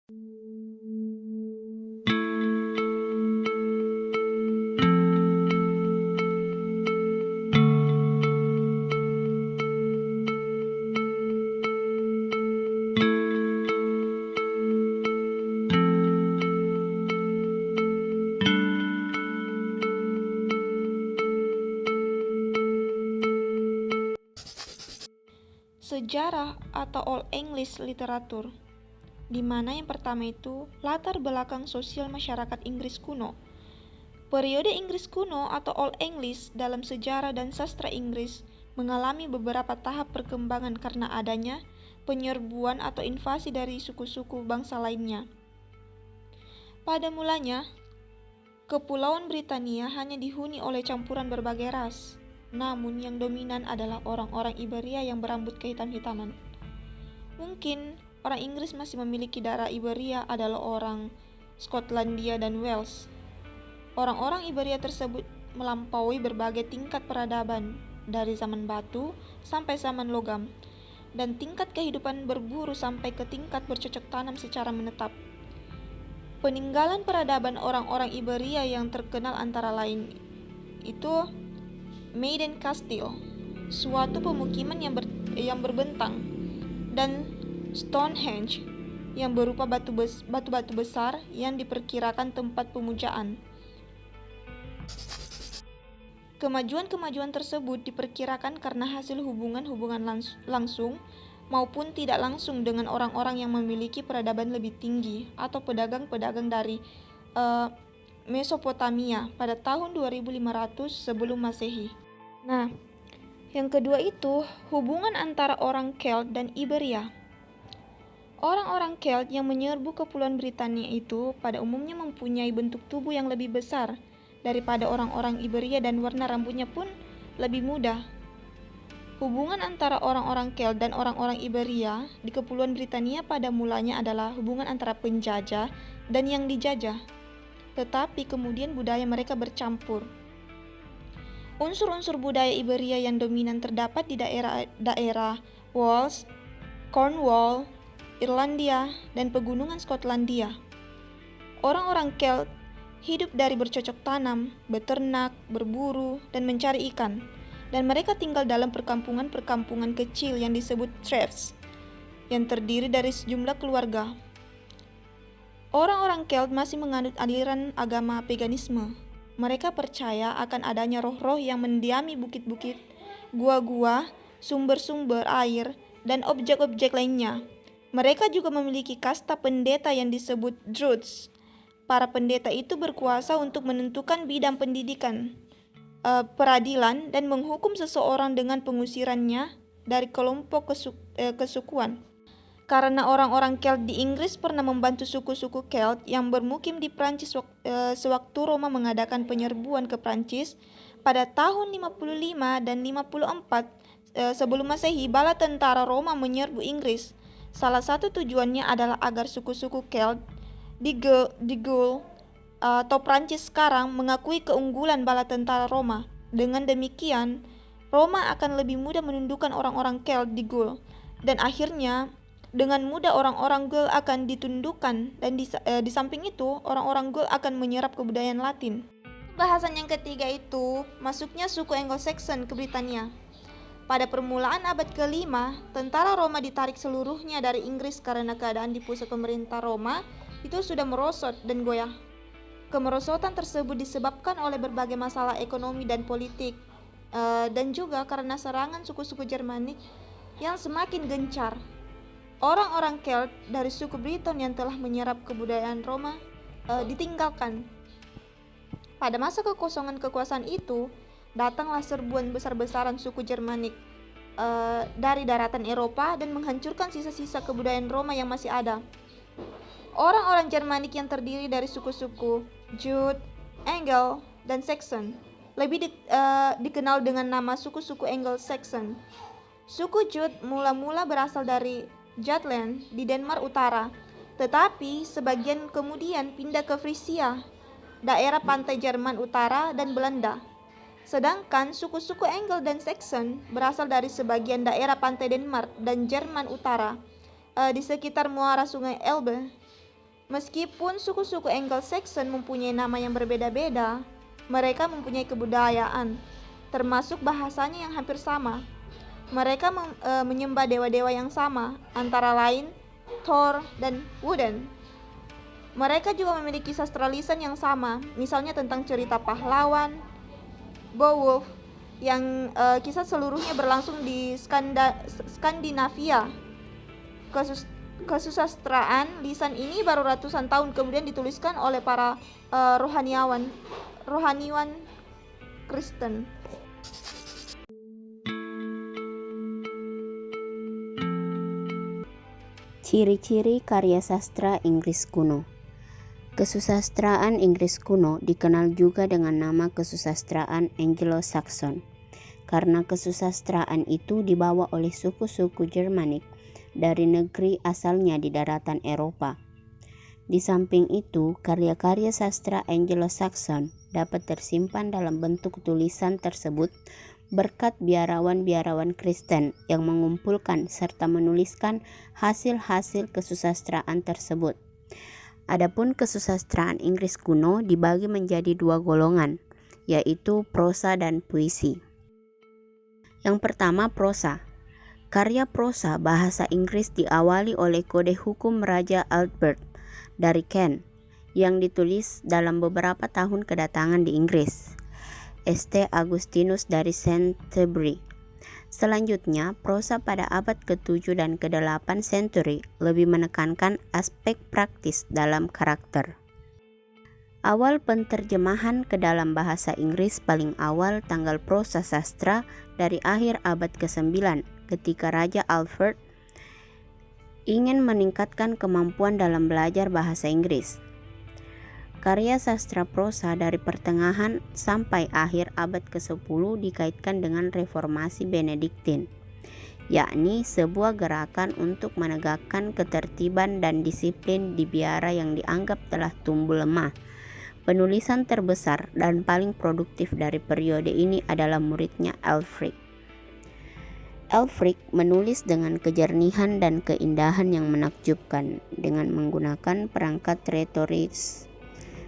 Sejarah atau Old English literatur, di mana yang pertama itu latar belakang sosial masyarakat Inggris kuno. Periode Inggris kuno atau Old English dalam sejarah dan sastra Inggris mengalami beberapa tahap perkembangan karena adanya penyerbuan atau invasi dari suku-suku bangsa lainnya. Pada mulanya, Kepulauan Britania hanya dihuni oleh campuran berbagai ras. Namun yang dominan adalah orang-orang Iberia yang berambut kehitam-hitaman. Mungkin orang Inggris masih memiliki darah Iberia adalah orang Skotlandia dan Wales. Orang-orang Iberia tersebut melampaui berbagai tingkat peradaban, dari zaman batu sampai zaman logam, dan tingkat kehidupan berburu sampai ke tingkat bercocok tanam secara menetap. Peninggalan peradaban orang-orang Iberia yang terkenal antara lain itu Maiden Castle, suatu pemukiman yang berbentang, dan Stonehenge yang berupa batu-batu besar yang diperkirakan tempat pemujaan. Kemajuan-kemajuan tersebut diperkirakan karena hasil hubungan-hubungan langsung maupun tidak langsung dengan orang-orang yang memiliki peradaban lebih tinggi atau pedagang-pedagang dari Mesopotamia pada tahun 2500 sebelum Masehi. Nah, yang kedua itu hubungan antara orang Celt dan Iberia. Orang-orang Celt yang menyerbu Kepulauan Britania itu pada umumnya mempunyai bentuk tubuh yang lebih besar daripada orang-orang Iberia dan warna rambutnya pun lebih muda. Hubungan antara orang-orang Celt dan orang-orang Iberia di Kepulauan Britania pada mulanya adalah hubungan antara penjajah dan yang dijajah. Tetapi kemudian budaya mereka bercampur. Unsur-unsur budaya Iberia yang dominan terdapat di daerah Wales, Cornwall, Irlandia, dan pegunungan Skotlandia. Orang-orang Celt hidup dari bercocok tanam, beternak, berburu, dan mencari ikan, dan mereka tinggal dalam perkampungan-perkampungan kecil yang disebut treffs, yang terdiri dari sejumlah keluarga. Orang-orang Celt masih menganut aliran agama paganisme. Mereka percaya akan adanya roh-roh yang mendiami bukit-bukit, gua-gua, sumber-sumber air, dan objek-objek lainnya. Mereka juga memiliki kasta pendeta yang disebut Druids. Para pendeta itu berkuasa untuk menentukan bidang pendidikan, peradilan, dan menghukum seseorang dengan pengusirannya dari kelompok kesukuan. Karena orang-orang Celt di Inggris pernah membantu suku-suku Celt yang bermukim di Prancis sewaktu Roma mengadakan penyerbuan ke Prancis pada tahun 55 dan 54 sebelum Masehi, bala tentara Roma menyerbu Inggris. Salah satu tujuannya adalah agar suku-suku Celt di Gaul atau Prancis sekarang mengakui keunggulan bala tentara Roma. Dengan demikian, Roma akan lebih mudah menundukkan orang-orang Celt di Gaul, dan akhirnya dengan mudah orang-orang Gaul akan ditundukkan, dan di samping itu orang-orang Gaul akan menyerap kebudayaan Latin. Bahasan yang ketiga itu masuknya suku Anglo-Saxon ke Britania. Pada permulaan abad ke-5, tentara Roma ditarik seluruhnya dari Inggris karena keadaan di pusat pemerintah Roma itu sudah merosot dan goyah. Kemerosotan tersebut disebabkan oleh berbagai masalah ekonomi dan politik, dan juga karena serangan suku-suku Jermanik yang semakin gencar. Orang-orang Celt dari suku Briton yang telah menyerap kebudayaan Roma ditinggalkan. Pada masa kekosongan kekuasaan itu, datanglah serbuan besar-besaran suku Jermanik dari daratan Eropa dan menghancurkan sisa-sisa kebudayaan Roma yang masih ada. Orang-orang Jermanik yang terdiri dari suku-suku Jute, Angel, dan Saxon lebih dikenal dengan nama suku-suku Anglo-Saxon. Suku Jute mula-mula berasal dari Jutland di Denmark Utara, tetapi sebagian kemudian pindah ke Frisia, daerah pantai Jerman Utara dan Belanda. Sedangkan suku-suku Angel dan Saxon berasal dari sebagian daerah pantai Denmark dan Jerman Utara di sekitar muara sungai Elbe. Meskipun suku-suku Anglo-Saxon mempunyai nama yang berbeda-beda, mereka mempunyai kebudayaan, termasuk bahasanya yang hampir sama. Mereka menyembah dewa-dewa yang sama, antara lain Thor dan Woden. Mereka juga memiliki sastra lisan yang sama, misalnya tentang cerita pahlawan Beowulf yang kisah seluruhnya berlangsung di Skandinavia. Kesusastraan lisan ini baru ratusan tahun kemudian dituliskan oleh para rohaniwan Kristen. Ciri-ciri karya sastra Inggris kuno. Kesusastraan Inggris kuno dikenal juga dengan nama kesusastraan Anglo-Saxon, karena kesusastraan itu dibawa oleh suku-suku Germanik dari negeri asalnya di daratan Eropa. Di samping itu, karya-karya sastra Anglo-Saxon dapat tersimpan dalam bentuk tulisan tersebut berkat biarawan-biarawan Kristen yang mengumpulkan serta menuliskan hasil-hasil kesusastraan tersebut. Adapun kesusastraan Inggris kuno dibagi menjadi dua golongan, yaitu prosa dan puisi. Yang pertama, prosa. Karya prosa bahasa Inggris diawali oleh Kode Hukum Raja Albert dari Kent yang ditulis dalam beberapa tahun kedatangan di Inggris. St. Augustinus dari Canterbury. Selanjutnya, prosa pada abad ke-7 dan ke-8 century lebih menekankan aspek praktis dalam karakter. Awal penterjemahan ke dalam bahasa Inggris paling awal tanggal prosa sastra dari akhir abad ke-9 ketika Raja Alfred ingin meningkatkan kemampuan dalam belajar bahasa Inggris. Karya sastra prosa dari pertengahan sampai akhir abad ke-10 dikaitkan dengan reformasi Benediktin, yakni sebuah gerakan untuk menegakkan ketertiban dan disiplin di biara yang dianggap telah tumbuh lemah. Penulisan terbesar dan paling produktif dari periode ini adalah muridnya Ælfric. Ælfric menulis dengan kejernihan dan keindahan yang menakjubkan dengan menggunakan perangkat retoris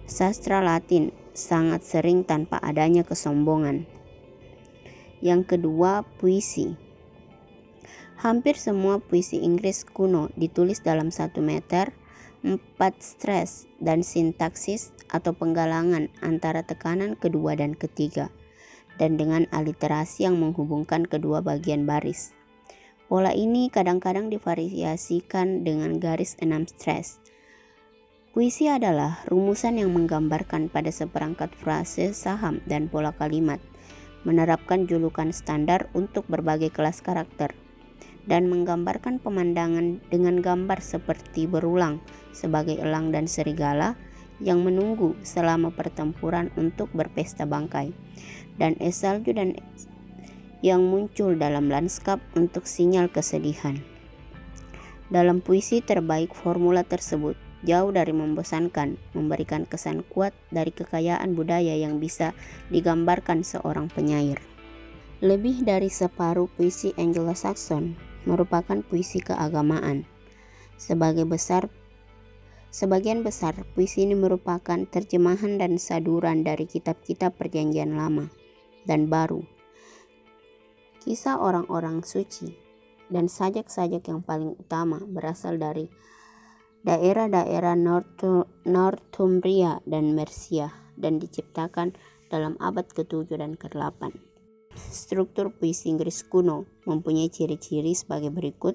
sastra Latin, sangat sering tanpa adanya kesombongan. Yang kedua, puisi. Hampir semua puisi Inggris kuno ditulis dalam 1 meter, 4 stres dan sintaksis atau penggalangan antara tekanan kedua dan ketiga, dan dengan aliterasi yang menghubungkan kedua bagian baris. Pola ini kadang-kadang divariasikan dengan garis 6 stres. Puisi adalah rumusan yang menggambarkan pada seperangkat frase, saham, dan pola kalimat, menerapkan julukan standar untuk berbagai kelas karakter, dan menggambarkan pemandangan dengan gambar seperti berulang sebagai elang dan serigala yang menunggu selama pertempuran untuk berpesta bangkai, dan es salju dan yang muncul dalam lanskap untuk sinyal kesedihan. Dalam puisi terbaik formula tersebut jauh dari membosankan, memberikan kesan kuat dari kekayaan budaya yang bisa digambarkan seorang penyair. Lebih dari separuh puisi Anglo-Saxon merupakan puisi keagamaan. Sebagian besar puisi ini merupakan terjemahan dan saduran dari kitab-kitab Perjanjian Lama dan Baru, kisah orang-orang suci, dan sajak-sajak yang paling utama berasal dari daerah-daerah Northumbria dan Mercia dan diciptakan dalam abad ke-7 dan ke-8. Struktur puisi Inggris kuno mempunyai ciri-ciri sebagai berikut.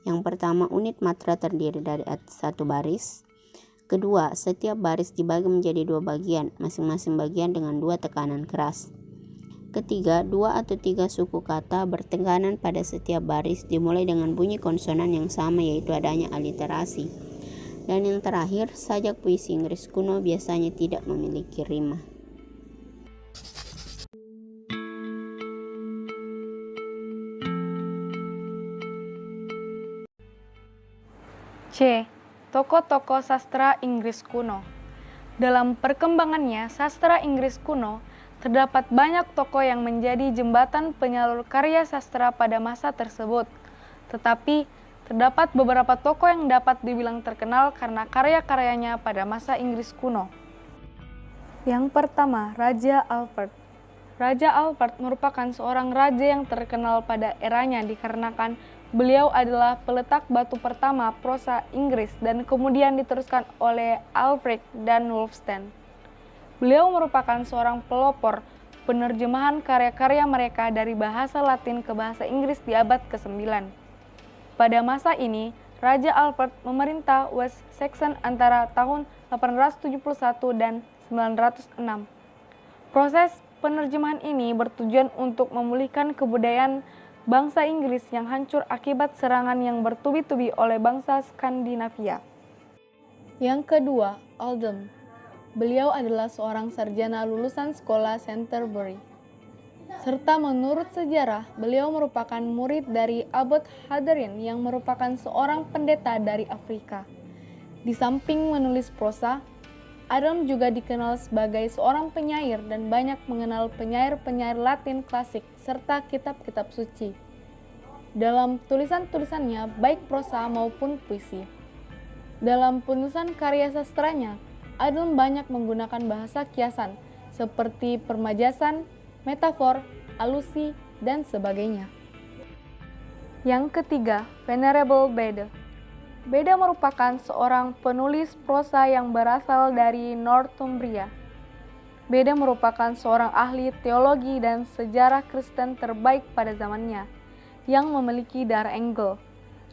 Yang pertama, unit matra terdiri dari 1 baris. Kedua, setiap baris dibagi menjadi 2 bagian, masing-masing bagian dengan 2 tekanan keras. Ketiga, 2 atau 3 suku kata bertekanan pada setiap baris dimulai dengan bunyi konsonan yang sama, yaitu adanya aliterasi. Dan yang terakhir, sajak puisi Inggris kuno biasanya tidak memiliki rima. C. Tokoh-tokoh sastra Inggris kuno. Dalam perkembangannya sastra Inggris kuno, terdapat banyak tokoh yang menjadi jembatan penyalur karya sastra pada masa tersebut. Tetapi, terdapat beberapa tokoh yang dapat dibilang terkenal karena karya-karyanya pada masa Inggris kuno. Yang pertama, Raja Alfred. Raja Alfred merupakan seorang raja yang terkenal pada eranya dikarenakan beliau adalah peletak batu pertama prosa Inggris dan kemudian diteruskan oleh Alfred dan Wolfstan. Beliau merupakan seorang pelopor penerjemahan karya-karya mereka dari bahasa Latin ke bahasa Inggris di abad ke-9. Pada masa ini, Raja Alfred memerintah West Saxon antara tahun 871 dan 906. Proses penerjemahan ini bertujuan untuk memulihkan kebudayaan bangsa Inggris yang hancur akibat serangan yang bertubi-tubi oleh bangsa Skandinavia. Yang kedua, Oldham. Beliau adalah seorang sarjana lulusan sekolah Canterbury. Serta menurut sejarah, beliau merupakan murid dari Abbot Hadrian yang merupakan seorang pendeta dari Afrika. Di samping menulis prosa, Oldham juga dikenal sebagai seorang penyair dan banyak mengenal penyair-penyair Latin klasik serta kitab-kitab suci. Dalam tulisan-tulisannya, baik prosa maupun puisi. Dalam penulisan karya sastranya, Oldham banyak menggunakan bahasa kiasan seperti permajasan, metafor, alusi, dan sebagainya. Yang ketiga, Venerable Bede. Bede merupakan seorang penulis prosa yang berasal dari Northumbria. Bede merupakan seorang ahli teologi dan sejarah Kristen terbaik pada zamannya, yang memiliki darah Anglo.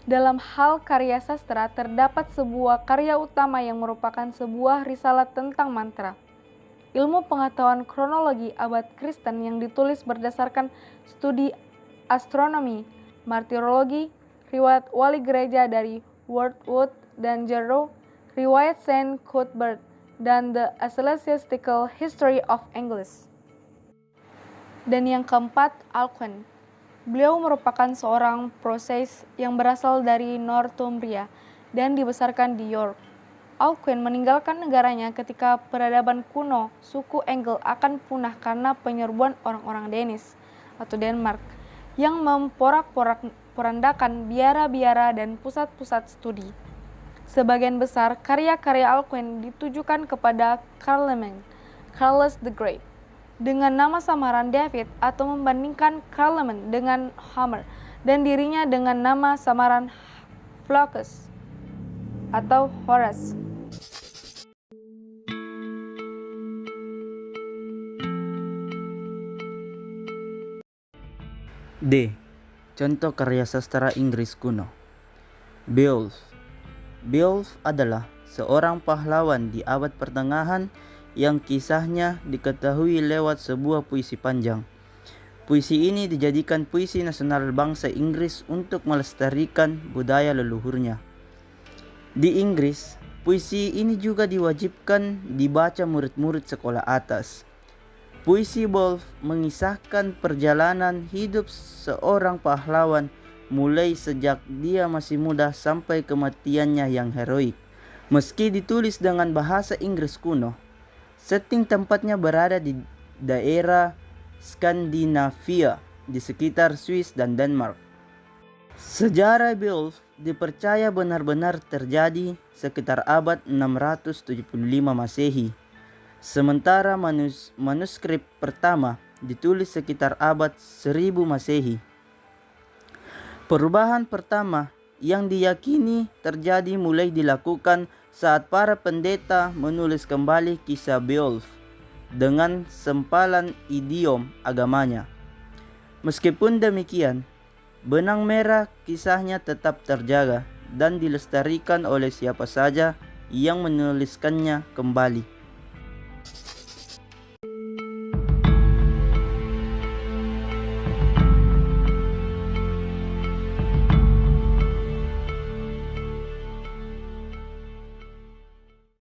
Dalam hal karya sastra terdapat sebuah karya utama yang merupakan sebuah risalah tentang mantra. Ilmu pengetahuan kronologi abad Kristen yang ditulis berdasarkan studi astronomi, martirologi, riwayat wali gereja dari Wordsworth dan Jerrow, riwayat Saint Cuthbert, dan The Ecclesiastical History of English. Dan yang keempat, Alcuin. Beliau merupakan seorang proses yang berasal dari Northumbria dan dibesarkan di York. Alcuin meninggalkan negaranya ketika peradaban kuno suku Anglo akan punah karena penyerbuan orang-orang Danish atau Denmark yang memporak-porandakan biara-biara dan pusat-pusat studi. Sebagian besar karya-karya Alcuin ditujukan kepada Charlemagne, Charles the Great, dengan nama samaran David atau membandingkan Charlemagne dengan Homer dan dirinya dengan nama samaran Flaccus atau Horace. D. Contoh karya sastra Inggris kuno. Beowulf. Beowulf adalah seorang pahlawan di abad pertengahan yang kisahnya diketahui lewat sebuah puisi panjang. Puisi ini dijadikan puisi nasional bangsa Inggris untuk melestarikan budaya leluhurnya. Di Inggris, puisi ini juga diwajibkan dibaca murid-murid sekolah atas. Puisi Beowulf mengisahkan perjalanan hidup seorang pahlawan mulai sejak dia masih muda sampai kematiannya yang heroik. Meski ditulis dengan bahasa Inggris kuno, setting tempatnya berada di daerah Skandinavia di sekitar Swiss dan Denmark. Sejarah Beowulf dipercaya benar-benar terjadi sekitar abad 675 Masehi. Sementara manuskrip pertama ditulis sekitar abad 1000 Masehi. Perubahan pertama yang diyakini terjadi mulai dilakukan saat para pendeta menulis kembali kisah Beowulf dengan sempalan idiom agamanya. Meskipun demikian, benang merah kisahnya tetap terjaga dan dilestarikan oleh siapa saja yang menuliskannya kembali.